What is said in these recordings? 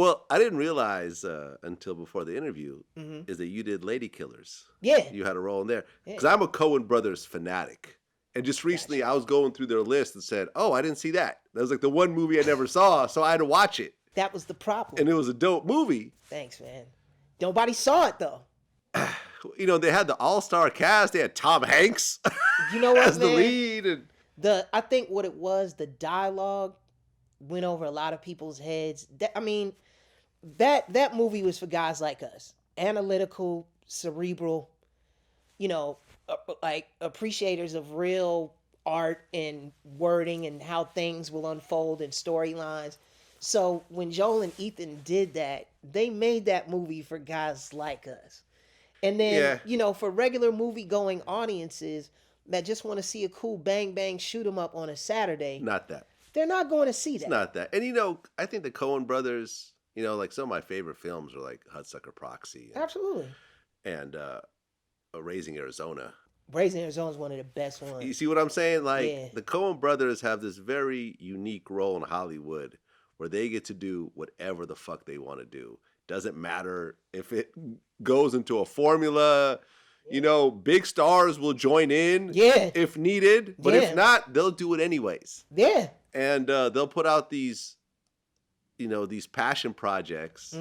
Well, I didn't realize until before the interview is that you did Ladykillers. Yeah. You had a role in there. Yeah. Because I'm a Coen Brothers fanatic. And just recently I was going through their list and said, oh, I didn't see that. That was like the one movie I never saw, so I had to watch it. That was the problem. And it was a dope movie. Thanks, man. Nobody saw it, though. You know, they had the all-star cast. They had Tom Hanks You know what, as the lead. And I think what it was, the dialogue went over a lot of people's heads. That movie was for guys like us. Analytical, cerebral, like appreciators of real art and wording and how things will unfold and storylines. So when Joel and Ethan did that, they made that movie for guys like us. And then, for regular movie-going audiences that just want to see a cool bang-bang shoot-'em up on a Saturday. Not that. They're not going to see that. It's not that. And, I think the Coen Brothers, like some of my favorite films are like Hudsucker Proxy. Absolutely. And Raising Arizona. Raising Arizona is one of the best ones. You see what I'm saying? Like, the Coen Brothers have this very unique role in Hollywood where they get to do whatever the fuck they want to do. Doesn't matter if it goes into a formula. Big stars will join in if needed. But if not, they'll do it anyways. Yeah. And they'll put out these, these passion projects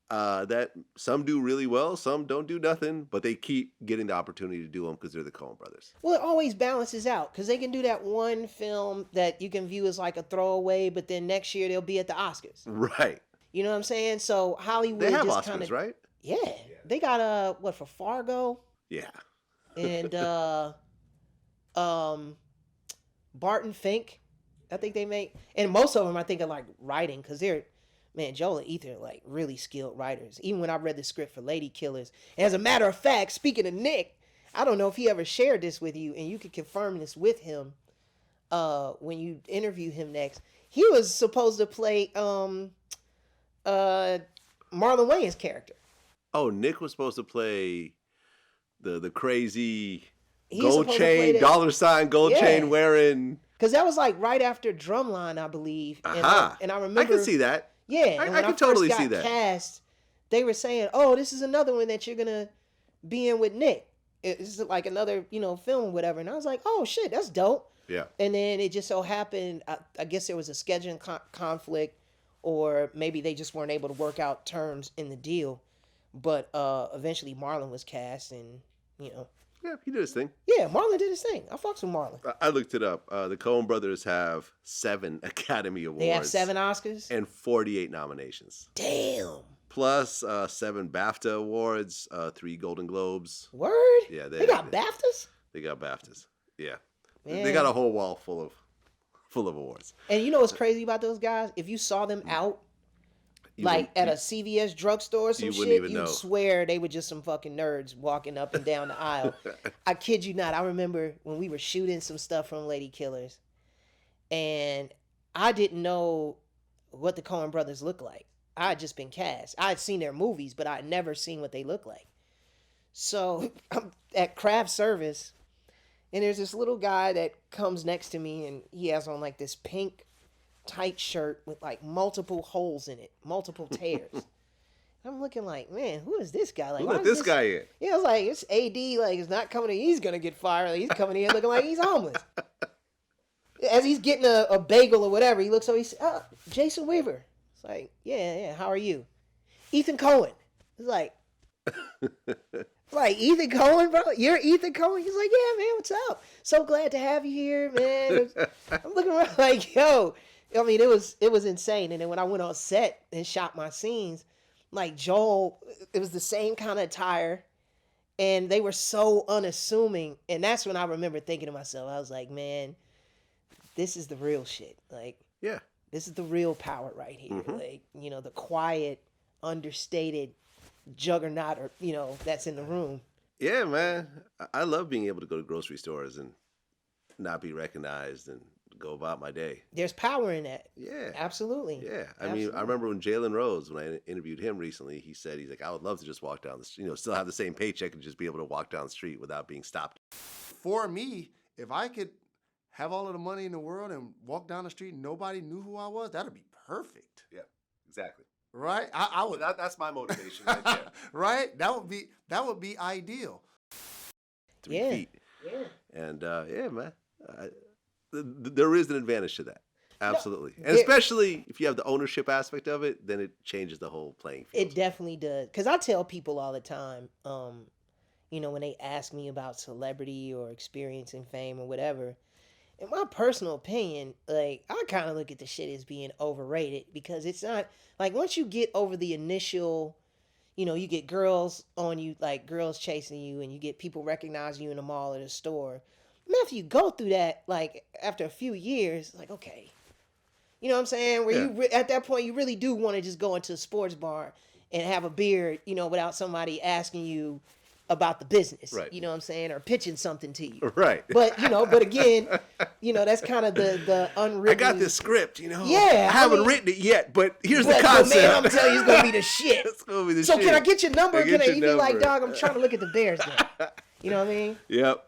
that some do really well, some don't do nothing, but they keep getting the opportunity to do them because they're the Coen Brothers. Well, it always balances out because they can do that one film that you can view as like a throwaway, but then next year they'll be at the Oscars. Right. You know what I'm saying? So Hollywood they have just Oscars, kind of right? Yeah. They got for Fargo? Yeah. And Barton Fink, I think they make, and most of them I think are like writing because Joel and Ethan are like really skilled writers. Even when I read the script for Ladykillers, and as a matter of fact, speaking of Nick, I don't know if he ever shared this with you, and you could confirm this with him when you interview him next. He was supposed to play Marlon Wayans' character. Oh, Nick was supposed to play the crazy gold chain, dollar sign gold chain wearing. Because that was like right after Drumline, I believe. And I remember. I can see that. Yeah. I can totally see that. Cast, they were saying, oh, this is another one that you're going to be in with Nick. This is like another, film or whatever. And I was like, oh, shit, that's dope. Yeah. And then it just so happened, I guess there was a scheduling conflict, or maybe they just weren't able to work out terms in the deal. But eventually Marlon was cast and, Yeah, he did his thing. Yeah, Marlon did his thing. I fucks with Marlon. I looked it up. The Coen Brothers have 7 Academy Awards. They have 7 Oscars? And 48 nominations. Damn. Plus 7 BAFTA Awards, 3 Golden Globes. Word? Yeah, they got BAFTAs? They got BAFTAs. Yeah. Man. They got a whole wall full of awards. And you know what's crazy about those guys? If you saw them out, at a CVS drugstore or some shit, you'd swear they were just some fucking nerds walking up and down the aisle. I kid you not. I remember when we were shooting some stuff from Ladykillers, and I didn't know what the Coen Brothers looked like. I had just been cast. I had seen their movies, but I had never seen what they looked like. So I'm at craft service, and there's this little guy that comes next to me, and he has on like this pink tight shirt with like multiple holes in it, multiple tears. I'm looking like, man, who is this guy? Like, who let this guy in? Yeah, I was like, it's AD. Like, it's not coming in. He's gonna get fired. Like, he's coming in looking like he's homeless. As he's getting a bagel or whatever, he looks over. He says, "Oh, Jason Weaver." It's like, yeah. How are you? Ethan Coen. It's like, Ethan Coen, bro. You're Ethan Coen. He's like, yeah, man. What's up? So glad to have you here, man. I'm looking around like, yo. I mean, it was insane. And then when I went on set and shot my scenes, like Joel, it was the same kind of attire, and they were so unassuming. And that's when I remember thinking to myself, I was like, man, this is the real shit. Like, yeah, this is the real power right here. Mm-hmm. Like, the quiet, understated juggernaut, or that's in the room. Yeah, man. I love being able to go to grocery stores and not be recognized and go about my day. There's power in that. Yeah. Absolutely. Yeah. I mean, I remember when Jalen Rose, when I interviewed him recently, he's like, I would love to just walk down the street, still have the same paycheck and just be able to walk down the street without being stopped. For me, if I could have all of the money in the world and walk down the street and nobody knew who I was, that'd be perfect. Yeah, exactly. Right? I would. That's my motivation right there. Right? That would be ideal. 3 feet. Yeah. And yeah, man, there is an advantage to that. Absolutely. No, and especially if you have the ownership aspect of it, then it changes the whole playing field. It definitely does. Because I tell people all the time, you know, when they ask me about celebrity or experiencing fame or whatever, in my personal opinion, like, I kind of look at the shit as being overrated, because it's not, like, once you get over the initial, you know, you get girls on you, like girls chasing you, and you get people recognizing you in the mall or the store. After you go through that, like, after a few years, like, okay. You know what I'm saying? Where you at that point, you really do want to just go into a sports bar and have a beer, you know, without somebody asking you about the business. Right. You know what I'm saying? Or pitching something to you. Right. But, you know, but again, you know, that's kind of the unwritten. I got this script, you know. Yeah. I haven't written it yet, but here's the concept. But man, I'm telling you, it's going to be the shit. It's going to be the so shit. Can I get your number? You be like, dog, I'm trying to look at the Bears game. You know what I mean? Yep.